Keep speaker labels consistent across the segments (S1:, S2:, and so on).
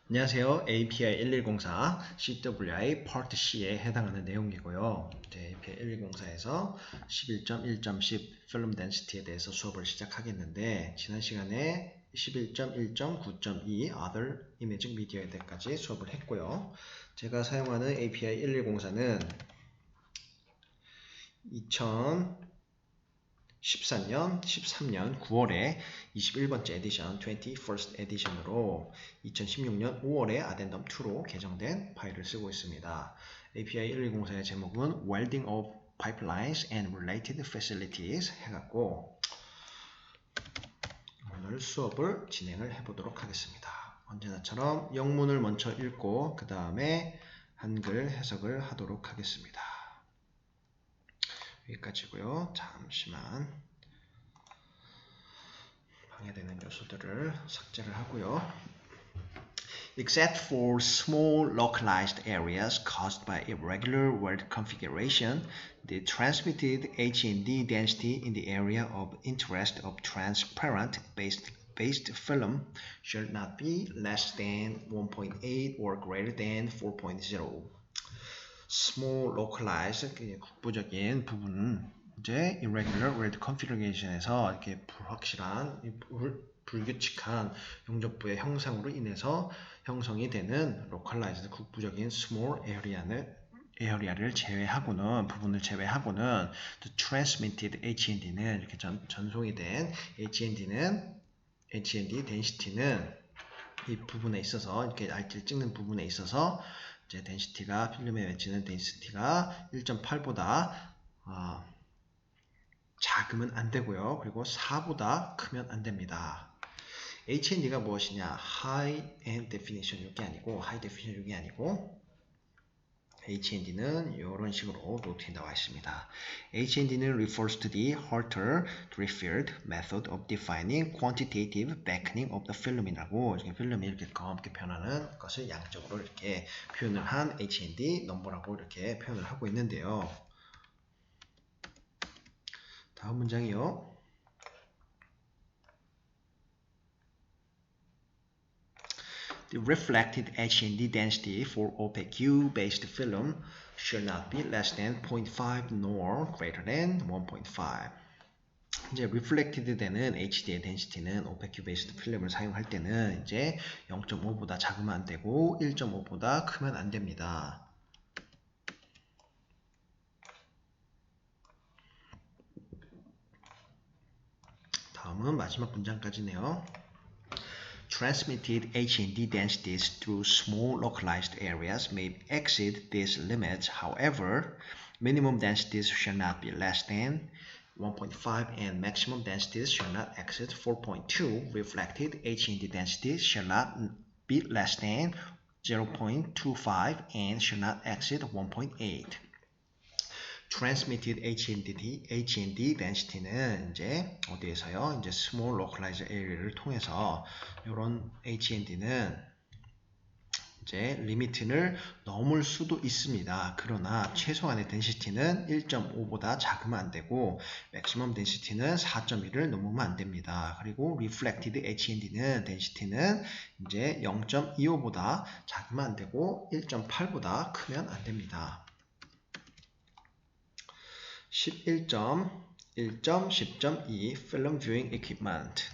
S1: 안녕하세요. API 1104 CWI Part C에 해당하는 내용이고요. API 1104에서 11.1.10 Film Density에 대해서 수업을 시작하겠는데 지난 시간에 11.1.9.2 Other Imaging Media에 대해까지 수업을 했고요. 제가 사용하는 API 1104는 2014년, 13년 9월에 21번째 에디션, 21st 에디션으로 2016년 5월에 아덴덤 2로 개정된 파일을 쓰고 있습니다. API 1104의 제목은 Welding of Pipelines and Related Facilities 해갖고 오늘 수업을 진행을 해보도록 하겠습니다. 언제나처럼 영문을 먼저 읽고 그 다음에 한글 해석을 하도록 하겠습니다. 여기까지고요. 잠시만 방해되는 요소들을 삭제를 하고요. Except for small localized areas caused by irregular weld configuration, the transmitted H&D density in the area of interest of transparent based film should not be less than 1.8 or greater than 4.0. small localized 국부적인 부분은 이제 irregular weld configuration에서 이렇게 불확실한 불규칙한 용접부의 형상으로 인해서 형성이 되는 localized 국부적인 small area를 제외하고는 부분을 제외하고는 the transmitted H&D는 이렇게 전송이 된 H&D density는 이 부분에 있어서 이렇게 RT를 찍는 부분에 있어서 이제 덴시티가 필름에 맺히는 덴시티가 1.8보다 작으면 안 되고요. 그리고 4보다 크면 안 됩니다. H&D가 무엇이냐? High End Definition 이게 아니고 High Definition 이게 아니고 H&D는 이런 식으로 노트에 나와 있습니다. H&D는 refers to the Harter Dreyfus method of defining quantitative backing of the film이라고 필름이 이렇게 검게 변하는 것을 양적으로 이렇게 표현을 한 H&D 넘버라고 이렇게 표현을 하고 있는데요. 다음 문장이요. The reflected H&D density for opaque-based film should not be less than 0.5 nor greater than 1.5. 이제 reflected 되는 HD의 density는 opaque-based 필름을 사용할 때는 이제 0.5보다 작으면 안 되고 1.5보다 크면 안 됩니다. 다음은 마지막 문장까지네요. Transmitted H&D densities through small localized areas may exceed these limits. However, minimum densities shall not be less than 1.5 and maximum densities shall not exceed 4.2. Reflected H&D densities shall not be less than 0.25 and shall not exceed 1.8. Transmitted H&D density는 이제 어디에서요? 이제 small localized area를 통해서 이런 H&D는 이제 리미트를 넘을 수도 있습니다. 그러나 최소한의 density는 1.5보다 작으면 안 되고 maximum density는 4.1을 넘으면 안 됩니다. 그리고 reflected H&D는 density는 이제 0.25보다 작으면 안 되고 1.8보다 크면 안 됩니다. 11.1.10.2 Film Viewing Equipment.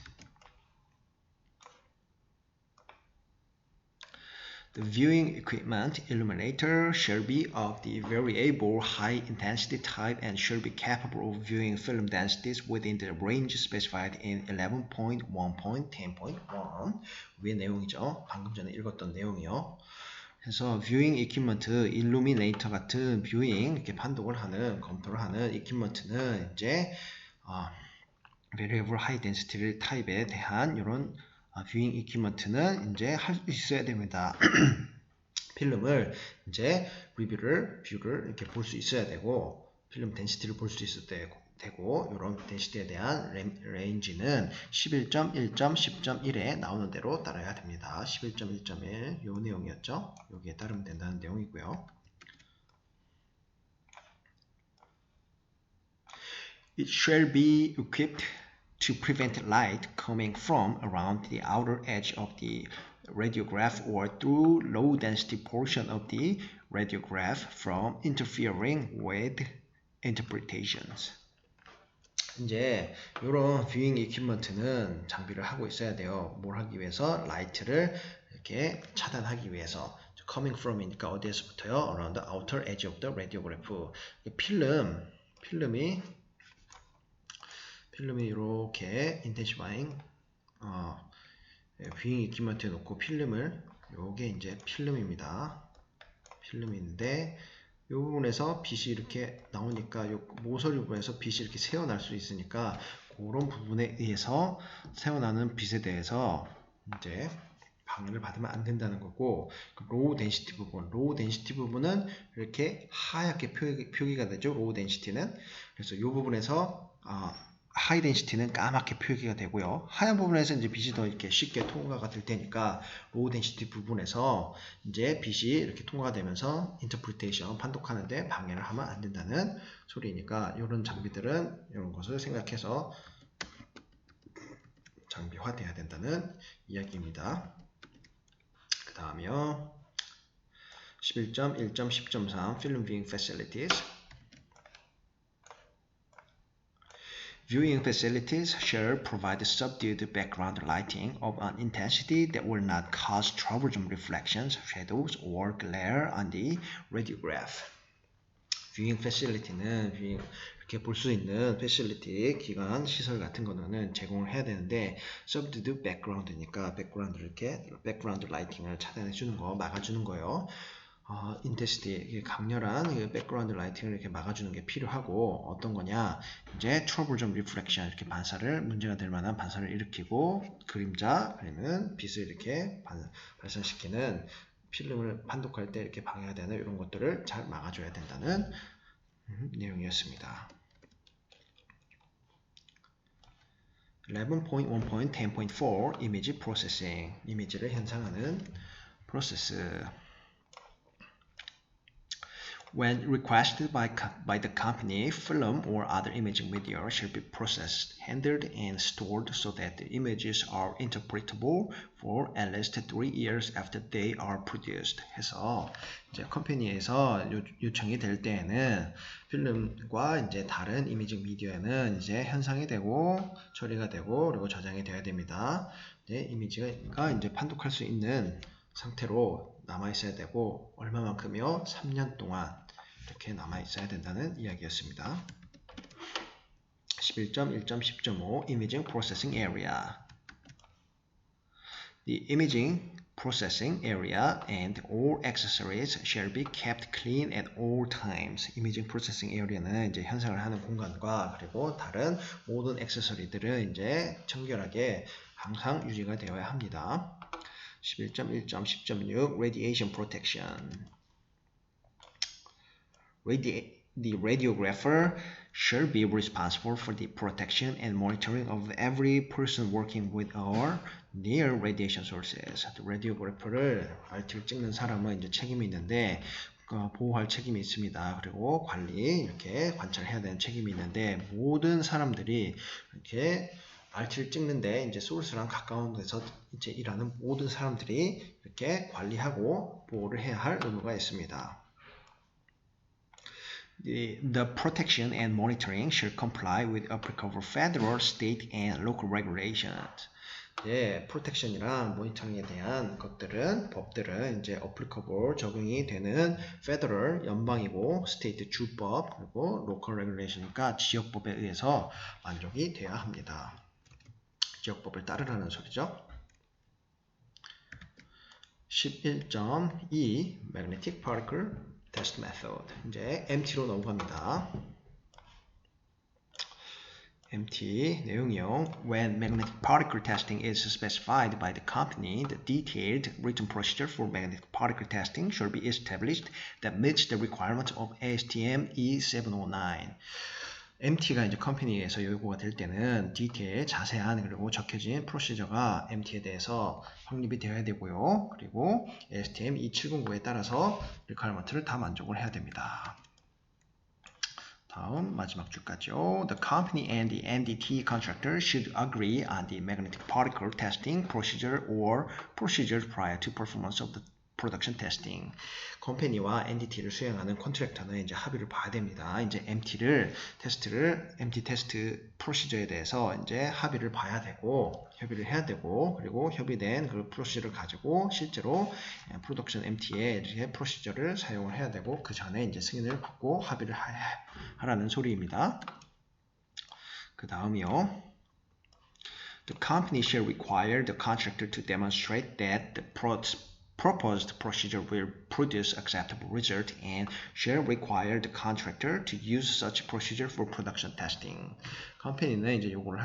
S1: The viewing equipment illuminator shall be of the variable high intensity type and shall be capable of viewing film densities within the range specified in 11.1.10.1 위의 내용이죠. 방금 전에 읽었던 내용이요. 그래서 뷰잉 이퀴먼트, 일루미네이터 같은 뷰잉 이렇게 판독을 하는, 검토를 하는 이퀴먼트는 이제 variable high density 타입에 대한 이런 뷰잉 이퀴먼트는 이제 할 수 있어야 됩니다. 필름을 이제 뷰를 이렇게 볼 수 있어야 되고, 필름 덴시티를 볼 수 있어야 되고, 이런 덴시티에 대한 레인지는 11.1.10.1에 나오는 대로 따라야 됩니다. 11.1.1 요 내용이었죠. 여기에 따르면 된다는 내용이고요. It shall be equipped to prevent light coming from around the outer edge of the radiograph or through low density portion of the radiograph from interfering with interpretations. 이제 이런 뷰잉 이퀴먼트는 장비를 하고 있어야 돼요. 뭘 하기 위해서? 라이트를 이렇게 차단하기 위해서. coming from이니까 어디에서부터요? around the outer edge of the radiograph. 필름이 이렇게 인텐시파잉 뷰잉 이퀴먼트에 놓고 필름을, 요게 이제 필름입니다. 필름이 있는데 이 부분에서 빛이 이렇게 나오니까 요 모서리 부분에서 빛이 이렇게 새어날 수 있으니까 그런 부분에 의해서 새어나는 빛에 대해서 이제 방해를 받으면 안 된다는 거고, 로우 덴시티 부분은 이렇게 하얗게 표기가 되죠. 로우 덴시티는. 그래서 이 부분에서 하이 덴시티는 까맣게 표기가 되고요. 하얀 부분에서 이제 빛이 더 이렇게 쉽게 통과가 될 테니까 로우 덴시티 부분에서 이제 빛이 이렇게 통과가 되면서 인터프리테이션 판독하는데 방해를 하면 안 된다는 소리니까 이런 장비들은 이런 것을 생각해서 장비화돼야 된다는 이야기입니다. 그 다음이요. 11.1.10.3 Film Viewing Facilities. Viewing facilities shall provide subdued background lighting of an intensity that will not cause troublesome reflections, shadows, or glare on the radiograph. Viewing facility는 이렇게 볼 수 있는 facility, 기관, 시설 같은 거는 제공을 해야 되는데 subdued background니까 background lighting을 차단해 주는 거, 막아주는 거요. 인텐시티, 강렬한 백그라운드 라이팅을 이렇게 막아주는 게 필요하고, 어떤 거냐, 이제 troublesome reflection, 이렇게 문제가 될 만한 반사를 일으키고, 그림은 빛을 이렇게 발산시키는 필름을 판독할 때 이렇게 방해가 되는 이런 것들을 잘 막아줘야 된다는 내용이었습니다. 11.1.10.4 Image Processing, 이미지를 현상하는 프로세스. When requested by the company, film or other imaging media shall be processed, handled, and stored so that the images are interpretable for at least 3 years after they are produced. 해서 이제 컴퍼니에서 요청이 될 때에는 필름과 이제 다른 이미징 미디어에는 이제 현상이 되고 처리가 되고 그리고 저장이 되어야 됩니다. 이제 이미지가 이제 판독할 수 있는 상태로 남아 있어야 되고, 얼마만큼이요? 3년 동안 이렇게 남아 있어야 된다는 이야기였습니다. 11.1.10.5 Imaging Processing Area. The imaging processing area and all accessories shall be kept clean at all times. Imaging processing area는 이제 현상을 하는 공간과 그리고 다른 모든 액세서리들은 이제 청결하게 항상 유지가 되어야 합니다. 11.1.10.6 Radiation Protection. The radiographer shall be responsible for the protection and monitoring of every person working with or near radiation sources. radiographer를 RT를 찍는 사람은 이제 책임이 있는데 보호할 책임이 있습니다. 그리고 관리, 이렇게 관찰해야 되는 책임이 있는데, 모든 사람들이 이렇게 RT를 찍는데 이제 소스랑 가까운 데서 이제 일하는 모든 사람들이 이렇게 관리하고 보호를 해야 할 의무가 있습니다. The protection and monitoring shall comply with applicable federal, state, and local regulations. 예, protection이랑 모니터링에 대한 법들은 이제 applicable, 적용이 되는 federal, 연방이고, state, 주법, 그리고 local regulation이니까 지역법에 의해서 만족이 되어야 합니다. 지역법을 따르라는 소리죠. 11.2 Magnetic Particle Test Method. 이제 MT로 넘어갑니다. MT 내용이요. When magnetic particle testing is specified by the company, the detailed written procedure for magnetic particle testing shall be established that meets the requirements of ASTM E709. MT가 이제 컴퍼니에서 요구가 될 때는 디테일, 자세한, 그리고 적혀진 프로시저가 MT에 대해서 확립이 되어야 되고요. 그리고 ASTM E709에 따라서 리퀘어먼트를 다 만족을 해야 됩니다. 다음 마지막 줄까지요. The company and the NDT contractor should agree on the magnetic particle testing procedure or procedures prior to performance of the production testing. 컴퍼니와 NDT를 수행하는 컨트랙터는 이제 합의를 봐야 됩니다. 이제 MT 테스트 프로시저에 대해서 이제 합의를 봐야 되고, 협의를 해야 되고, 그리고 협의된 그 프로시저를 가지고 실제로 프로덕션 MT에 이렇게 프로시저를 사용을 해야 되고, 그 전에 이제 승인을 받고 합의를 하라는 소리입니다. 그 다음이요. The company shall require the contractor to demonstrate that the proposed procedure will produce acceptable result and shall require the contractor to use such procedure for production testing. 컴퍼니는 이제 요거를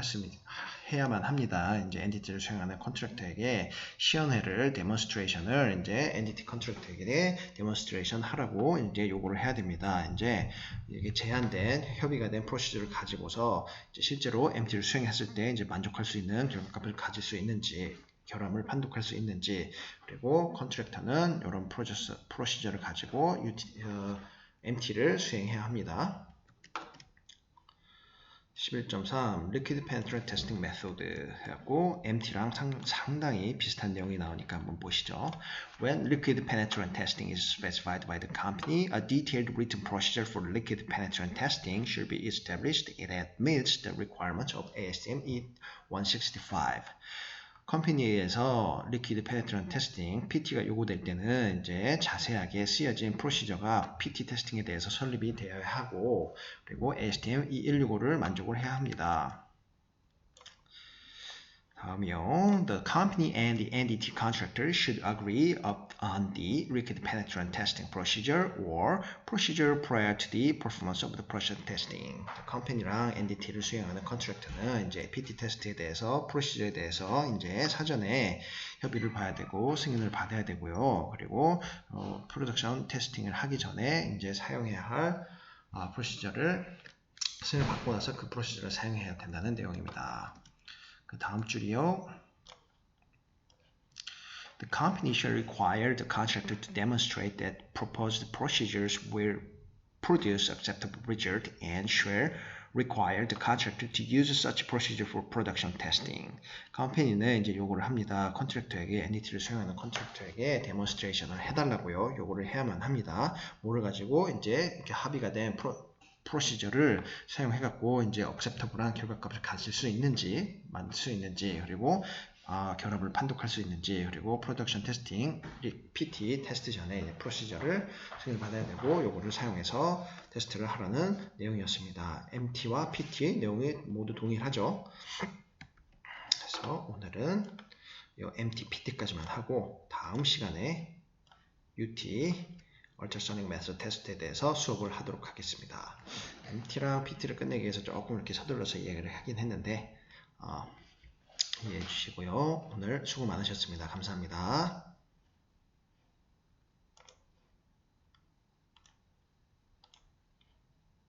S1: 해야만 합니다. 이제 NDT를 수행하는 컨트랙터에게 시연회를 데몬스트레이션을 이제 NDT 컨트랙터에게 데몬스트레이션 하라고 이제 요구를 해야 됩니다. 이제 이게 제한된 협의가 된 프로시저를 가지고서 이제 실제로 MT를 수행했을 때 이제 만족할 수 있는 결과값을 가질 수 있는지 결함을 판독할 수 있는지 그리고 컨트랙터는 이런 프로시저를 가지고 MT를 수행해야 합니다. 11.3 Liquid Penetrant Testing Method 해갖고 MT랑 상당히 비슷한 내용이 나오니까 한번 보시죠. When liquid penetrant testing is specified by the company, a detailed written procedure for liquid penetrant testing should be established that meets the requirements of ASTM E165. 컴퍼니에서 리퀴드 페네트런트 테스팅 PT가 요구될 때는 이제 자세하게 쓰여진 프로시저가 PT 테스팅에 대해서 설립이 되어야 하고 그리고 ASTM E165를 만족을 해야 합니다. 다음이요. The company and the NDT contractor should agree on the liquid penetrant testing procedure or procedure prior to the performance of the process testing. 컴퍼니랑 NDT를 수행하는 컨트랙터는 이제 PT 테스트에 대해서 프로시저에 대해서 이제 사전에 협의를 봐야 되고 승인을 받아야 되고요. 그리고 프로덕션 테스팅을 하기 전에 이제 사용해야 할 프로시저를 승인을 받고 나서 그 프로시저를 사용해야 된다는 내용입니다. 그 다음 줄이요. The company shall require the contractor to demonstrate that proposed procedures will produce acceptable result and shall require the contractor to use such procedure for production testing. 컴퍼니는 이제 요구를 합니다. 컨트랙터에게 NDT를 수행하는 컨트랙터에게 데몬스트레이션을 해달라고요. 요구를 해야만 합니다. 뭐를 가지고 이제 이렇게 합의가 된 프로시저를 사용해갖고 이제 acceptable한 결과값을 가질 수 있는지 만들 수 있는지 그리고 결합을 판독할 수 있는지 그리고 프로덕션 테스팅 PT 테스트 전에 프로시저를 승인을 받아야 되고 요거를 사용해서 테스트를 하라는 내용이었습니다. MT와 PT 내용이 모두 동일하죠. 그래서 오늘은 이 MT, PT까지만 하고 다음 시간에 UT Ultrasonic Method 테스트에 대해서 수업을 하도록 하겠습니다. MT랑 PT를 끝내기 위해서 조금 이렇게 서둘러서 이야기를 하긴 했는데 이해해 주시고요. 오늘 수고 많으셨습니다. 감사합니다.